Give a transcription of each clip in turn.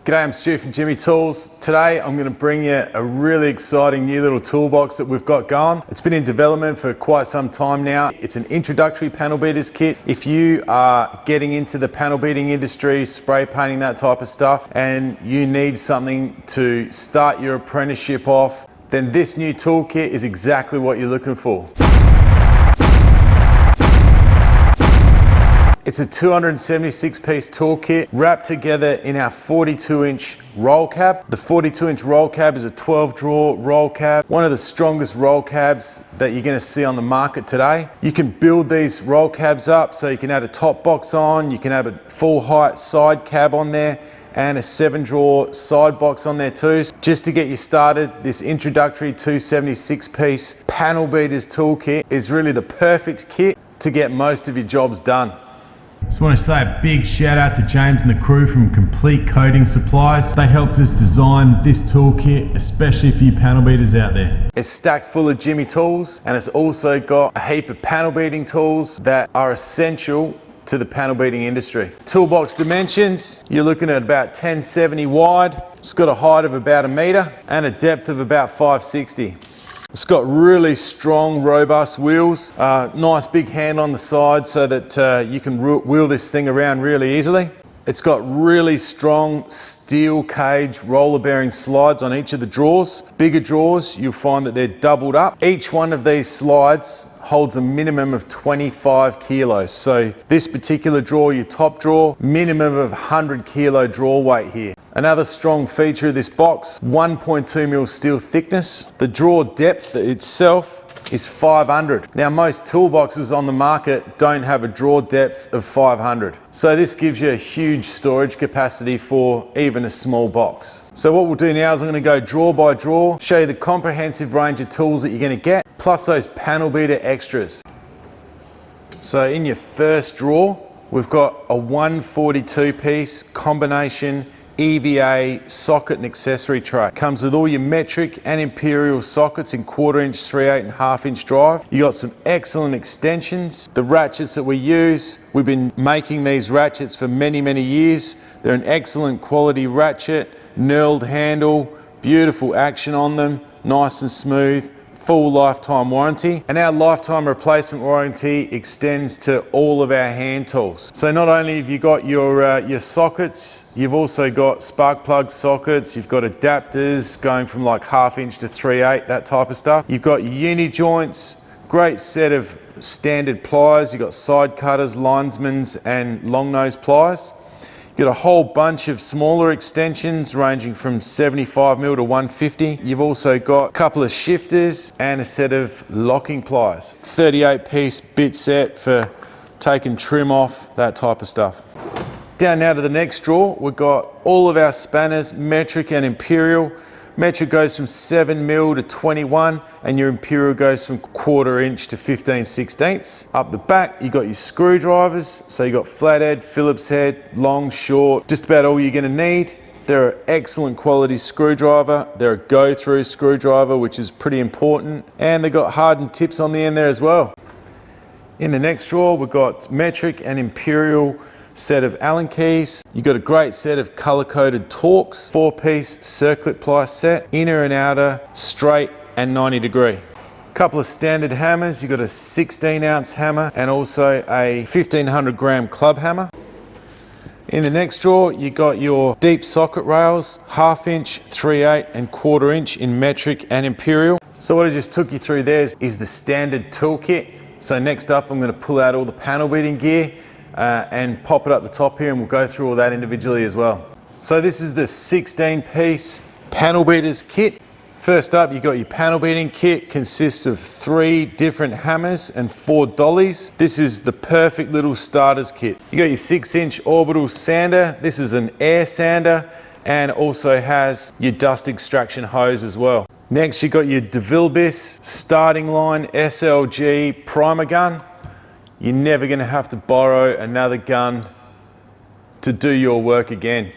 G'day, I'm Stu from Jimy Tools. Today I'm going to bring you a really exciting new little toolbox that we've got going. It's been in development for quite some time now. It's an introductory panel beaters kit. If you are getting into the panel beating industry, spray painting, that type of stuff, and you need something to start your apprenticeship off, then this new toolkit is exactly what you're looking for. It's a 276 piece toolkit wrapped together in our 42-inch roll cab. The 42-inch roll cab is a 12-drawer roll cab, one of the strongest roll cabs that you're going to see on the market today. You can build these roll cabs up so you can add a top box on, you can have a full height side cab on there, and a 7-drawer side box on there too. Just to get you started, this introductory 276 piece panel beaters toolkit is really the perfect kit to get most of your jobs done. Just want to say a big shout out to James and the crew from Complete Coating Supplies. They helped us design this toolkit, especially for you panel beaters out there. It's stacked full of Jimy tools, and it's also got a heap of panel beating tools that are essential to the panel beating industry. Toolbox dimensions, you're looking at about 1070 wide. It's got a height of about 1 meter and a depth of about 560. It's got really strong, robust wheels, nice big hand on the side so that you can wheel this thing around really easily. It's got really strong steel cage roller bearing slides on each of the drawers. Bigger drawers, you'll find that they're doubled up. Each one of these slides holds a minimum of 25 kilos. So this particular drawer, your top drawer, minimum of 100 kilo drawer weight here. Another strong feature of this box, 1.2 mil steel thickness. The drawer depth itself is 500. Now most toolboxes on the market don't have a drawer depth of 500. So this gives you a huge storage capacity for even a small box. So what we'll do now is I'm going to go drawer by drawer, show you the comprehensive range of tools that you're going to get, plus those panel beater extras. So in your first drawer, we've got a 142 piece combination EVA socket and accessory tray. Comes with all your metric and imperial sockets in 1/4 inch, 3/8 and 1/2 inch drive. You got some excellent extensions. The ratchets that we use, we've been making these ratchets for many years. They're an excellent quality ratchet, knurled handle, beautiful action on them, nice and smooth. Full lifetime warranty, and our lifetime replacement warranty extends to all of our hand tools. So not only have you got your sockets, you've also got spark plug sockets, you've got adapters going from like 1/2 inch to 3/8, that type of stuff. You've got your uni joints, great set of standard pliers, you've got side cutters, linesmans and long nose pliers. You've got a whole bunch of smaller extensions ranging from 75 mil to 150. You've also got a couple of shifters and a set of locking pliers. 38 piece bit set for taking trim off, that type of stuff. Down now to the next drawer, we've got all of our spanners, metric and imperial. Metric goes from 7 mil to 21, and your imperial goes from 1/4 inch to 15/16. Up the back, you got your screwdrivers. So you got flathead, Phillips head, long, short, just about all you're gonna need. They're an excellent quality screwdriver. They're a go-through screwdriver, which is pretty important. And they've got hardened tips on the end there as well. In the next drawer, we've got metric and imperial set of Allen keys. You've got a great set of color-coded Torx, 4-piece circlip ply set, inner and outer, straight and 90 degree. Couple of standard hammers. You've got a 16-ounce hammer and also a 1500 gram club hammer. In the next drawer, you got your deep socket rails, 1/2 inch, 3/8 and 1/4 inch in metric and imperial. So what I just took you through there is the standard toolkit. So next up, I'm going to pull out all the panel beating gear and pop it up the top here, and we'll go through all that individually as well. So this is the 16 piece panel beaters kit. First up, you got your panel beating kit, consists of 3 different hammers and 4 dollies. This is the perfect little starters kit. You got your 6-inch Orbital Sander. This is an air sander and also has your dust extraction hose as well. Next, you got your DeVillbiss starting line SLG Primer Gun. You're never going to have to borrow another gun to do your work again.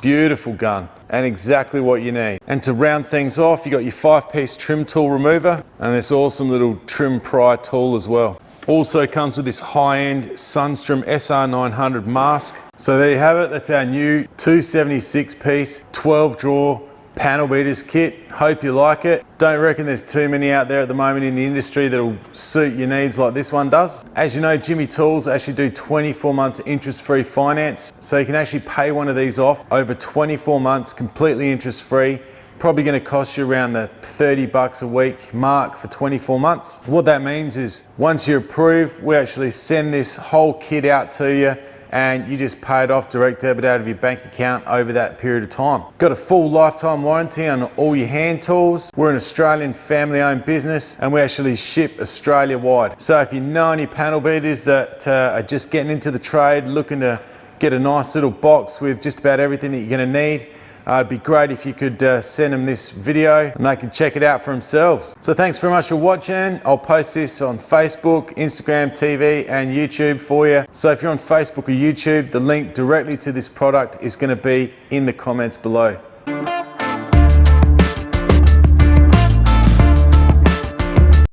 Beautiful gun and exactly what you need. And to round things off, you got your 5-piece trim tool remover and this awesome little trim pry tool as well. Also comes with this high-end Sunstrom SR900 mask. So there you have it, that's our new 276 piece 12 drawer panel beaters kit. Hope you like it. Don't reckon there's too many out there at the moment in the industry that'll suit your needs like this one does. As you know, Jimy Tools actually do 24 months interest-free finance. So you can actually pay one of these off over 24 months completely interest-free. Probably going to cost you around the 30 bucks a week mark for 24 months. What that means is once you're approved, we actually send this whole kit out to you and you just pay it off direct debit out of your bank account over that period of time. Got a full lifetime warranty on all your hand tools. We're an Australian family owned business and we actually ship Australia wide. So if you know any panel beaters that are just getting into the trade, looking to get a nice little box with just about everything that you're going to need, it'd be great if you could send them this video and they can check it out for themselves. So thanks very much for watching. I'll post this on Facebook, Instagram TV and YouTube for you. So if you're on Facebook or YouTube, the link directly to this product is going to be in the comments below.